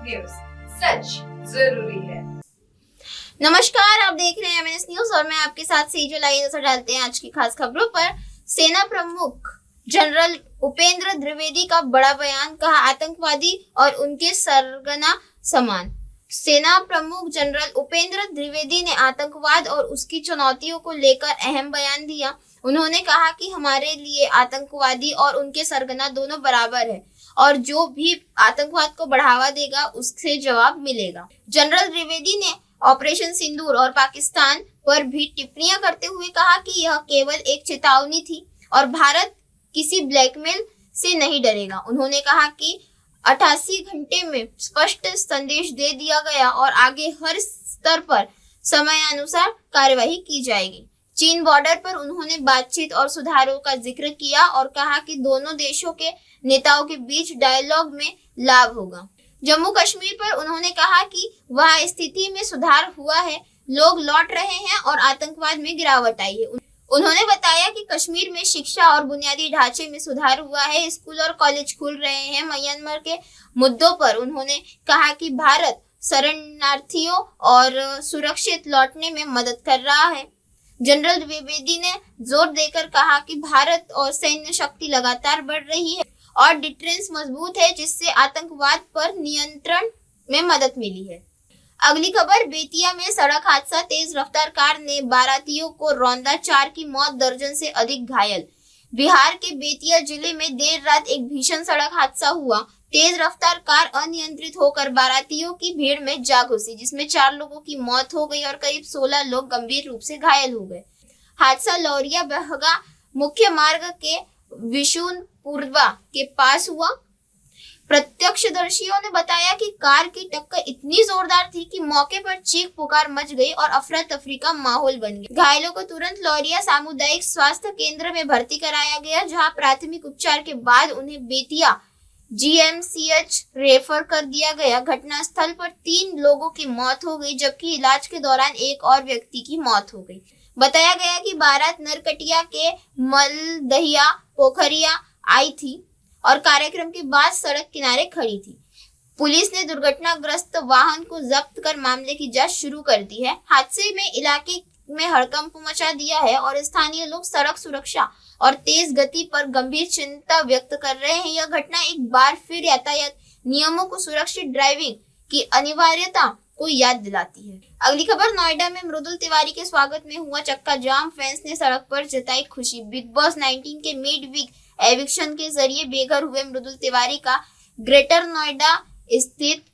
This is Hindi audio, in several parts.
न्यूज, सच जरूरी है। नमस्कार, आप देख रहे हैं एमएनएस न्यूज और मैं आपके साथ सेजल। आइए नजर डालते हैं आज की खास खबरों पर। सेना प्रमुख जनरल उपेंद्र द्विवेदी का बड़ा बयान, कहा आतंकवादी और उनके सरगना समान। सेना प्रमुख जनरल उपेंद्र द्विवेदी ने आतंकवाद और उसकी चुनौतियों को लेकर अहम बयान दिया। उन्होंने कहा कि हमारे लिए आतंकवादी और उनके सरगना दोनों बराबर है और जो भी आतंकवाद को बढ़ावा देगा उससे जवाब मिलेगा। जनरल द्विवेदी ने ऑपरेशन सिंदूर और पाकिस्तान पर भी टिप्पणियां करते हुए कहा कि यह केवल एक चेतावनी थी और भारत किसी ब्लैकमेल से नहीं डरेगा। उन्होंने कहा कि 88 घंटे में स्पष्ट संदेश दे दिया गया और आगे हर स्तर पर समयानुसार कार्यवाही की जाएगी। चीन बॉर्डर पर उन्होंने बातचीत और सुधारों का जिक्र किया और कहा कि दोनों देशों के नेताओं के बीच डायलॉग में लाभ होगा। जम्मू कश्मीर पर उन्होंने कहा कि वह स्थिति में सुधार हुआ है, लोग लौट रहे हैं और आतंकवाद में गिरावट आई है। उन्होंने बताया कि कश्मीर में शिक्षा और बुनियादी ढांचे में सुधार हुआ है, स्कूल और कॉलेज खुल रहे हैं। म्यांमार के मुद्दों पर उन्होंने कहा कि भारत शरणार्थियों और सुरक्षित लौटने में मदद कर रहा है। जनरल द्विवेदी ने जोर देकर कहा कि भारत और सैन्य शक्ति लगातार बढ़ रही है और डिफेंस मजबूत है, जिससे आतंकवाद पर नियंत्रण में मदद मिली है। अगली खबर, बेतिया में सड़क हादसा, तेज रफ्तार कार ने बारातियों को रौंदा, 4 की मौत, दर्जन से अधिक घायल। बिहार के बेतिया जिले में देर रात एक भीषण सड़क हादसा हुआ। तेज रफ्तार कार अनियंत्रित होकर बारातियों की भीड़ में जा घुसी, जिसमें 4 लोगों की मौत हो गई और करीब 16 लोग गंभीर रूप से घायल हो गए। हादसा लौरिया बहगा मुख्य मार्ग के विशुनपुरवा के पास हुआ। प्रत्यक्षदर्शियों ने बताया कि कार की टक्कर इतनी जोरदार थी कि मौके पर चीख पुकार मच गई और अफरा तफरी का माहौल बन गया। घायलों को तुरंत लौरिया सामुदायिक स्वास्थ्य केंद्र में भर्ती कराया गया, जहां प्राथमिक उपचार के बाद उन्हें बेतिया जीएमसीएच रेफर कर दिया गया। घटनास्थल पर 3 लोगों की मौत हो गई, जबकि इलाज के दौरान एक और व्यक्ति की मौत हो गई। बताया गया कि बारात नरकटिया के मलदहिया पोखरिया आई थी और कार्यक्रम के बाद सड़क किनारे खड़ी थी। पुलिस ने दुर्घटनाग्रस्त वाहन को जब्त कर मामले की जांच शुरू कर दी है। हादसे में इलाके में हड़कंप मचा दिया है और स्थानीय लोग सड़क सुरक्षा और तेज गति पर गंभीर चिंता व्यक्त कर रहे हैं। यह घटना एक बार फिर यातायात नियमों को सुरक्षित ड्राइविंग की अनिवार्यता को याद दिलाती है। अगली खबर, नोएडा में मृदुल तिवारी के स्वागत में हुआ चक्का जाम, फैंस ने सड़क पर जताई खुशी। बिग बॉस 19 के मिड वीक एविक्शन के जरिए बेघर हुए मृदुल तिवारी का ग्रेटर नोएडा स्थित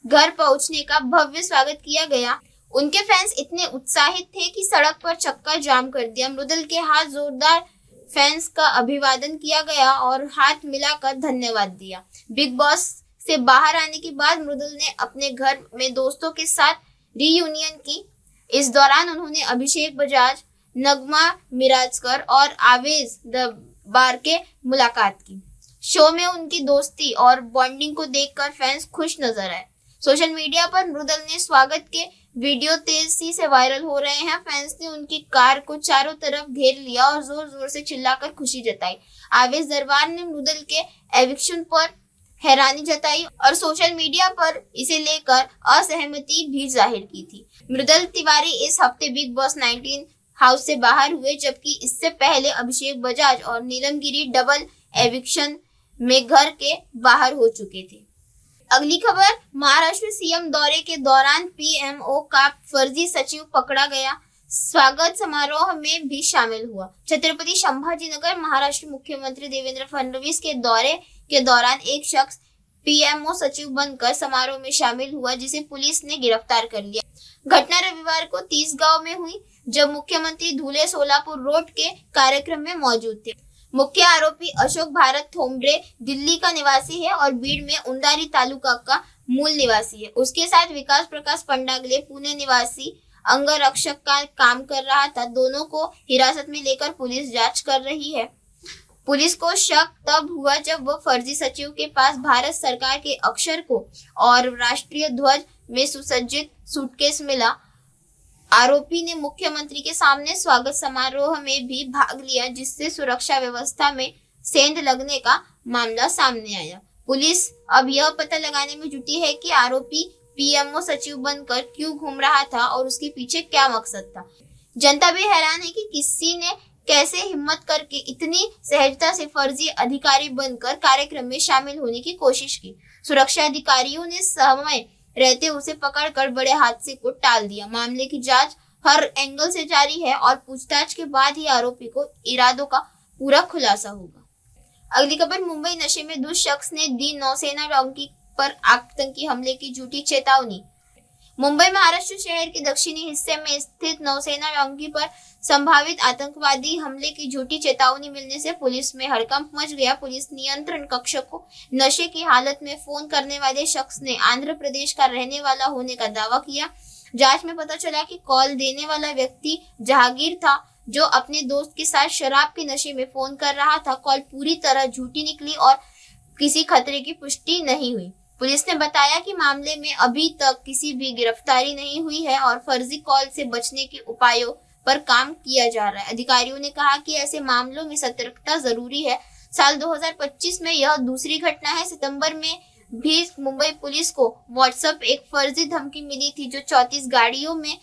घर पहुंचने का भव्य स्वागत किया गया। उनके फैंस इतने उत्साहित थे कि सड़क पर चक्का जाम कर दिया। मृदुल के हाथ जोरदार फैंस का अभिवादन किया गया और हाथ मिलाकर धन्यवाद दिया। बिग बॉस से बाहर आने के बाद मृदुल ने अपने घर में दोस्तों के साथ रीयूनियन की। इस दौरान उन्होंने अभिषेक बजाज, नगमा मिराजकर और आवेज बार के मुलाकात की। शो में उनकी दोस्ती और बॉन्डिंग को देखकर फैंस खुश नजर आए। सोशल मीडिया पर मृदुल ने स्वागत के वीडियो तेजी से वायरल हो रहे हैं। फैंस ने उनकी कार को चारों तरफ घेर लिया और जोर जोर से चिल्लाकर खुशी जताई। आवेश दरबार ने मृदुल के एविक्शन पर हैरानी जताई और सोशल मीडिया पर इसे लेकर असहमति भी जाहिर की थी। मृदुल तिवारी इस हफ्ते बिग बॉस 19 हाउस से बाहर हुए, जबकि इससे पहले अभिषेक बजाज और नीलम गिरी डबल एविक्शन में घर के बाहर हो चुके थे। अगली खबर, महाराष्ट्र सीएम दौरे के दौरान पीएमओ का फर्जी सचिव पकड़ा गया, स्वागत समारोह में भी शामिल हुआ। छत्रपति संभाजीनगर महाराष्ट्र मुख्यमंत्री देवेंद्र फडणवीस के दौरे के दौरान एक शख्स पीएमओ सचिव बनकर समारोह में शामिल हुआ, जिसे पुलिस ने गिरफ्तार कर लिया। घटना रविवार को 30 गांव में हुई, जब मुख्यमंत्री धुले सोलापुर रोड के कार्यक्रम में मौजूद थे। मुख्य आरोपी अशोक भारत थोम्ब्रे दिल्ली का निवासी है और बीड़ में उंडारी तालुका का मूल निवासी है। उसके साथ विकास प्रकाश पंडागले पुणे निवासी अंगरक्षक का काम कर रहा था। दोनों को हिरासत में लेकर पुलिस जांच कर रही है। पुलिस को शक तब हुआ जब वह फर्जी सचिव के पास भारत सरकार के अक्षर को और राष्ट्रीय ध्वज में सुसज्जित सूटकेस मिला। आरोपी ने मुख्यमंत्री के सामने स्वागत समारोह में भी भाग लिया, जिससे सुरक्षा व्यवस्था में सेंध लगने का मामला सामने आया। पुलिस अब यह पता लगाने में जुटी है कि आरोपी पीएमओ सचिव बनकर क्यों घूम रहा था और उसके पीछे क्या मकसद था। जनता भी हैरान है कि किसी ने कैसे हिम्मत करके इतनी सहजता से फर्जी अधिकारी बनकर कार्यक्रम में शामिल होने की कोशिश की। सुरक्षा अधिकारियों ने समय रहते उसे पकड़कर बड़े हादसे को टाल दिया। मामले की जांच हर एंगल से जारी है और पूछताछ के बाद ही आरोपी को इरादों का पूरा खुलासा होगा। अगली खबर, मुंबई नशे में धुत शख्स ने दी नौसेना टंकी पर आतंकी हमले की झूठी चेतावनी। मुंबई महाराष्ट्र शहर के दक्षिणी हिस्से में स्थित नौसेना टंकी पर संभावित आतंकवादी हमले की झूठी चेतावनी मिलने से पुलिस में हड़कंप मच गया। पुलिस नियंत्रण कक्ष को नशे की हालत में फोन करने वाले शख्स ने आंध्र प्रदेश का रहने वाला होने का दावा किया। जांच में पता चला कि कॉल देने वाला व्यक्ति जहांगीर था, जो अपने दोस्त के साथ शराब के नशे में फोन कर रहा था। कॉल पूरी तरह झूठी निकली और किसी खतरे की पुष्टि नहीं हुई। पुलिस ने बताया कि मामले में अभी तक किसी भी गिरफ्तारी नहीं हुई है और फर्जी कॉल से बचने के उपायों पर काम किया जा रहा है। अधिकारियों ने कहा कि ऐसे मामलों में सतर्कता जरूरी है। साल 2025 में यह दूसरी घटना है। सितंबर में भी मुंबई पुलिस को व्हाट्सएप एक फर्जी धमकी मिली थी, जो 34 गाड़ियों में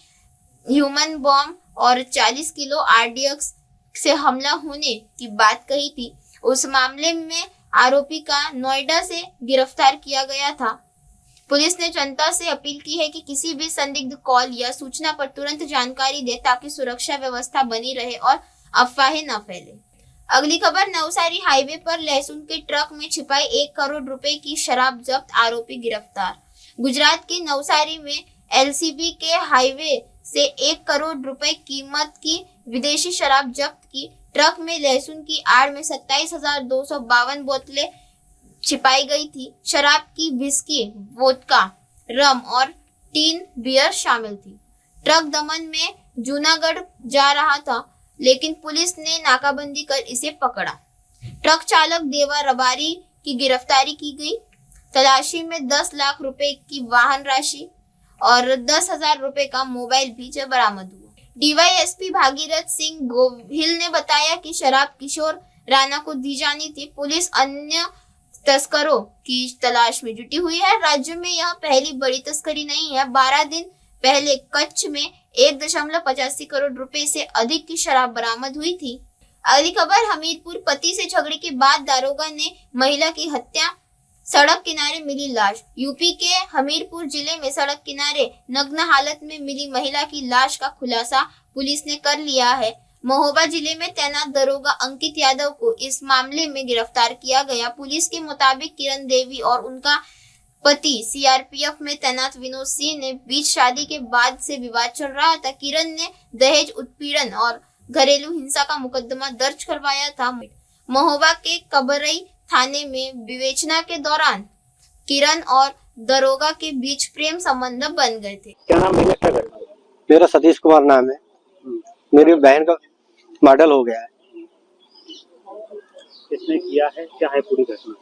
ह्यूमन बॉम्ब और 40 किलो आरडीएक्स से हमला होने की बात कही थी। उस मामले में आरोपी का नोएडा से गिरफ्तार किया गया था। पुलिस ने जनता से अपील की है कि किसी भी संदिग्ध कॉल या सूचना पर तुरंत जानकारी दे, ताकि सुरक्षा व्यवस्था बनी रहे और अफवाहें न फैले। अगली खबर, नवसारी हाईवे पर लहसुन के ट्रक में छिपाई 1 करोड़ रुपए की शराब जब्त, आरोपी गिरफ्तार। गुजरात के नवसारी में एलसीबी के हाईवे से 1 करोड़ रुपए कीमत की विदेशी शराब जब्त की। ट्रक में लहसुन की आड़ में 27,252 बोतलें छिपाई गई थी। शराब की विस्की, वोदका, रम और 3 बियर शामिल थी। ट्रक दमन में जूनागढ़ जा रहा था, लेकिन पुलिस ने नाकाबंदी कर इसे पकड़ा। ट्रक चालक देवा रबारी की गिरफ्तारी की गई। तलाशी में 10 लाख रुपए की वाहन राशि और 10,000 रुपए का मोबाइल भी बरामद हुआ। डीवाईएसपी भागीरथ सिंह गोहिल ने बताया कि शराब किशोर राणा को दी जानी थी। पुलिस अन्य तस्करों की तलाश में जुटी हुई है। राज्य में यह पहली बड़ी तस्करी नहीं है। 12 दिन पहले कच्छ में 1.85 करोड़ रुपए से अधिक की शराब बरामद हुई थी। अगली खबर, हमीरपुर, पति से झगड़े के बाद दारोगा ने महिला की हत्या, सड़क किनारे मिली लाश। यूपी के हमीरपुर जिले में सड़क किनारे नग्न हालत में मिली महिला की लाश का खुलासा पुलिस ने कर लिया है। महोबा जिले में तैनात दरोगा अंकित यादव को इस मामले में गिरफ्तार किया गया। पुलिस के मुताबिक किरण देवी और उनका पति सीआरपीएफ में तैनात विनोद सिंह ने बीच शादी के बाद से विवाद चल रहा था। किरण ने दहेज उत्पीड़न और घरेलू हिंसा का मुकदमा दर्ज करवाया था। महोबा के कबरई थाने में विवेचना के दौरान किरण और दरोगा के बीच प्रेम संबंध बन गए थे। क्या नाम है? क्या करना है? मेरा सतीश कुमार नाम है। मेरी बहन का मर्डर हो गया है। किसने किया है? क्या है पूरी घटना?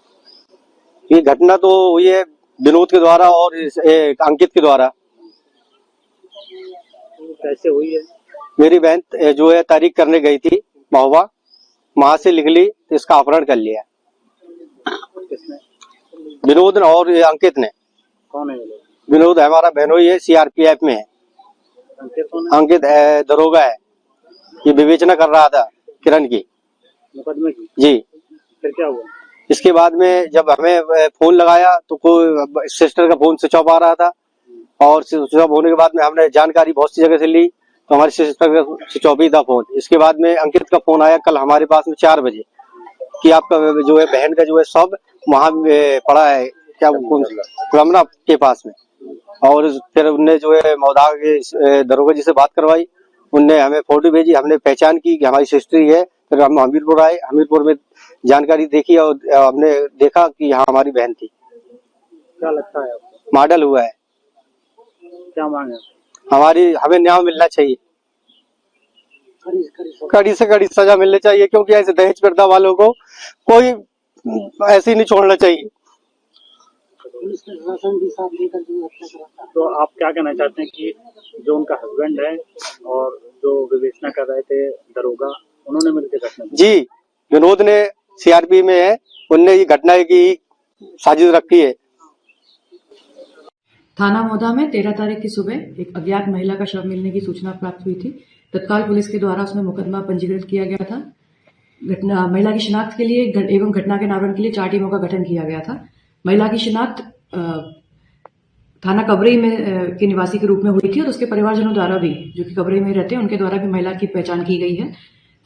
ये घटना तो हुई है विनोद के द्वारा और अंकित के द्वारा। कैसे हुई है? मेरी बहन जो है तारीख करने गई थी महोबा, वहां से निकली तो इसका अपहरण कर लिया। किसने? विनोद और अंकित ने। कौन है ये लोग? विनोद हमारा बहनोई है, सीआरपीएफ में है। अंकित कौन है? अंकित दरोगा है। ये विवेचना कर रहा था किरण की, मुकदमे की। जी। फिर क्या हुआ? इसके बाद में जब हमें फोन लगाया तो कोई सिस्टर का फोन स्विच ऑफ आ रहा था, और स्विच ऑफ होने के बाद में हमने जानकारी बहुत सी जगह से ली तो हमारी सिस्टर का स्विच ऑफ ही था फोन। इसके बाद में अंकित का फोन आया कल हमारे पास में 4 बजे कि आपका जो है बहन का जो है सब वहाँ पड़ा है, क्या रमना के पास में। और फिर उनने जो है मौदा के दरोगा जी से बात करवाई, उनने हमें फोटो भेजी, हमने पहचान की कि हमारी सिस्टर ही है। फिर हम हमीरपुर आए, हमीरपुर में जानकारी देखी और हमने देखा कि यहाँ हमारी बहन थी। क्या लगता है आपको? मर्डर हुआ है। क्या मांग है? हमें न्याय मिलना चाहिए, कड़ी से कड़ी सजा मिलनी चाहिए, क्योंकि ऐसे दहेज प्रथा वालों को कोई ऐसे नहीं छोड़ना चाहिए। तो आप क्या कहना चाहते हैं कि जो उनका हस्बैंड है और जो विवेचना कर रहे थे दरोगा, उन्होंने मिलकर घटना की? जी, विनोद ने सीआरपी में है, उनने ये घटना की साजिश रखी है। थाना मोदा में 13 तारीख की सुबह एक अज्ञात महिला का शव मिलने की सूचना प्राप्त हुई थी। तत्काल पुलिस के द्वारा उसमें मुकदमा पंजीकृत किया गया था। महिला की शिनाख्त के लिए एवं घटना के निवारण के लिए 4 टीमों का गठन किया गया था। महिला की शिनाख्त थाना कबरई में के निवासी के रूप में हुई थी और उसके परिवारजनों द्वारा भी, जो कि कबरई में रहते हैं, उनके द्वारा भी महिला की पहचान की गई है।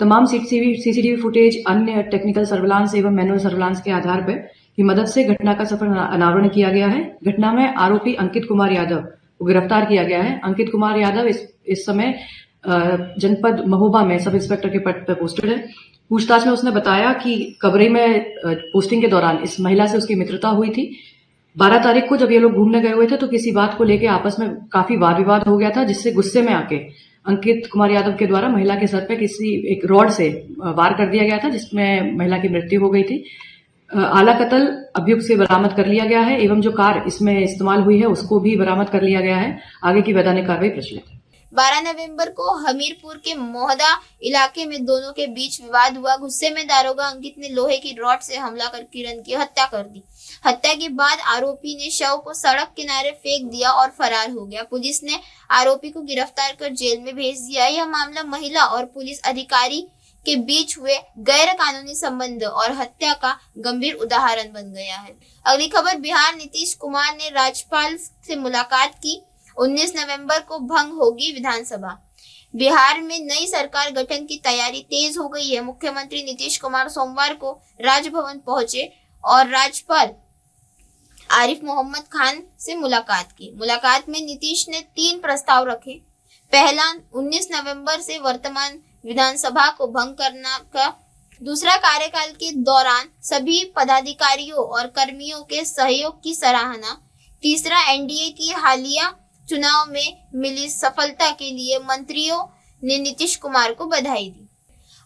तमाम सीसीटीवी फुटेज, अन्य टेक्निकल सर्विलांस एवं मैनुअल सर्विलांस के आधार पर की मदद से घटना का सफल अनावरण किया गया है। घटना में आरोपी अंकित कुमार यादव को गिरफ्तार किया गया है। अंकित कुमार यादव इस समय जनपद महोबा में सब इंस्पेक्टर के पद पर पोस्टेड है। पूछताछ में उसने बताया कि कबरई में पोस्टिंग के दौरान इस महिला से उसकी मित्रता हुई थी। 12 तारीख को जब ये लोग घूमने गए हुए थे तो किसी बात को लेकर आपस में काफी वाद विवाद हो गया था, जिससे गुस्से में आके अंकित कुमार यादव के द्वारा महिला के सर पे किसी एक रॉड से वार कर दिया गया था, जिसमें महिला की मृत्यु हो गई थी। आला कत्ल अभियुक्त से बरामद कर लिया गया है एवं जो कार इसमें इस्तेमाल हुई है उसको भी बरामद कर लिया गया है। आगे की वैधानिक कार्रवाई प्रचलित है। 12 नवंबर को हमीरपुर के मोहदा इलाके में दोनों के बीच विवाद हुआ। गुस्से में दारोगा अंकित ने लोहे की रॉड से हमला कर किरण की हत्या कर दी। हत्या के बाद आरोपी ने शव को सड़क किनारे फेंक दिया और फरार हो गया। पुलिस ने आरोपी को गिरफ्तार कर जेल में भेज दिया। यह मामला महिला और पुलिस अधिकारी के बीच हुए गैर कानूनी संबंध और हत्या का गंभीर उदाहरण बन गया है। अगली खबर, बिहार नीतीश कुमार ने राज्यपाल से मुलाकात की। 19 नवंबर को भंग होगी विधानसभा। बिहार में नई सरकार गठन की तैयारी तेज हो गई है। मुख्यमंत्री नीतीश कुमार सोमवार को राजभवन पहुंचे और राज्यपाल आरिफ मोहम्मद खान से मुलाकात की। मुलाकात में नीतीश ने 3 प्रस्ताव रखे। पहला, 19 नवंबर से वर्तमान विधानसभा को भंग करना का। दूसरा, कार्यकाल के दौरान सभी पदाधिकारियों और कर्मियों के सहयोग की सराहना। तीसरा, एनडीए की हालिया चुनाव में मिली सफलता के लिए मंत्रियों ने नीतीश कुमार को बधाई दी।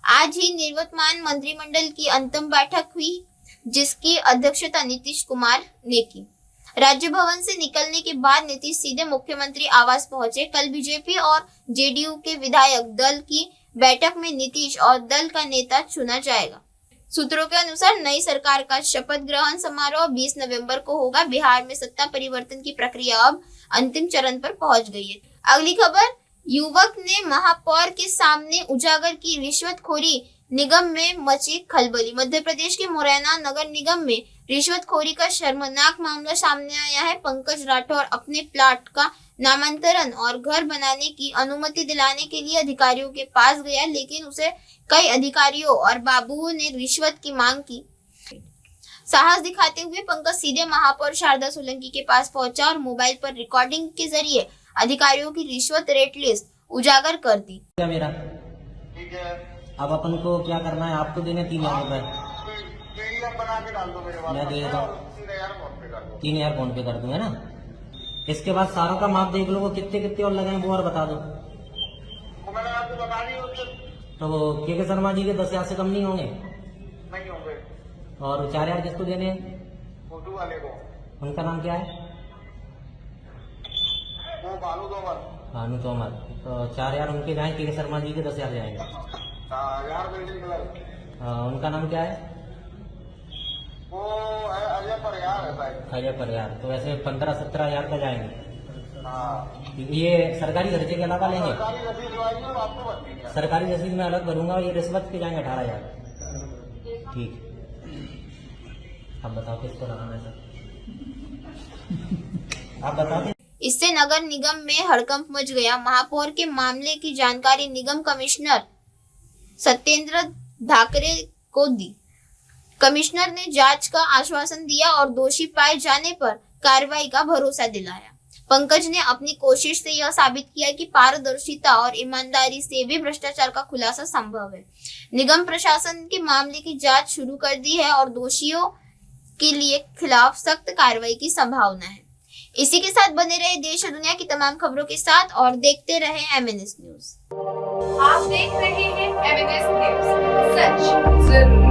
आज ही निवर्तमान मंत्रिमंडल की अंतिम बैठक हुई, जिसकी अध्यक्षता नीतीश कुमार ने की। राज्य भवन से निकलने के बाद नीतीश सीधे मुख्यमंत्री आवास पहुंचे। कल बीजेपी और जेडीयू के विधायक दल की बैठक में नीतीश और दल का नेता चुना जाएगा। सूत्रों के अनुसार नई सरकार का शपथ ग्रहण समारोह 20 नवंबर को होगा। बिहार में सत्ता परिवर्तन की प्रक्रिया अब अंतिम चरण पर पहुंच गई है। अगली खबर, युवक ने महापौर के सामने उजागर की रिश्वतखोरी, निगम में मची खलबली। मध्य प्रदेश के मुरैना नगर निगम में रिश्वतखोरी का शर्मनाक मामला सामने आया है। पंकज राठौर अपने प्लाट का नामांतरण और घर बनाने की अनुमति दिलाने के लिए अधिकारियों के पास गया, लेकिन उसे कई अधिकारियों और बाबुओं ने रिश्वत की मांग की। साहस दिखाते हुए पंकज सीधे महापौर शारदा सोलंकी के पास पहुंचा और मोबाइल पर रिकॉर्डिंग के जरिए अधिकारियों की रिश्वत रेट लिस्ट उजागर कर दी। मेरा अब अपन को क्या करना है, आपको देने 3,000 रुपए मैं दे देता हूँ। 3,000 फोन पे कर दूं, है ना। इसके बाद सारों का माप देख लो, वो कितने कितने और लगाए वो और बता दो। तो वो के शर्मा जी के 10,000 से कम नहीं होंगे? नहीं होंगे। और 4,000 किसको देने हैं? फोटो वाले को। उनका नाम क्या है? वो भानु तोमर। तो 4,000 उनके जाए, के शर्मा जी के 10,000 जाएंगे। उनका नाम क्या है? वो अजय परियार। तो वैसे 15-17 हजार का जाएंगे। ये सरकारी खर्चे के अलावा लेंगे? सरकारी रसीद में अलग भरूंगा। ये रिश्वत के जाएंगे 18,000। ठीक, आप बताओ किसको लगाना है सर? आप बताओ। इससे नगर निगम में हड़कंप मच गया। महापौर के मामले की जानकारी निगम कमिश्नर सत्येंद्र धाकरे को दी। कमिश्नर ने जांच का आश्वासन दिया और दोषी पाए जाने पर कार्रवाई का भरोसा दिलाया। पंकज ने अपनी कोशिश से यह साबित किया कि पारदर्शिता और ईमानदारी से भी भ्रष्टाचार का खुलासा संभव है। निगम प्रशासन के मामले की जांच शुरू कर दी है और दोषियों के लिए खिलाफ सख्त कार्रवाई की संभावना है। इसी के साथ बने रहे देश और दुनिया की तमाम खबरों के साथ और देखते रहे MNS न्यूज। आप देख रहे हैं MNS न्यूज, सच जरूर।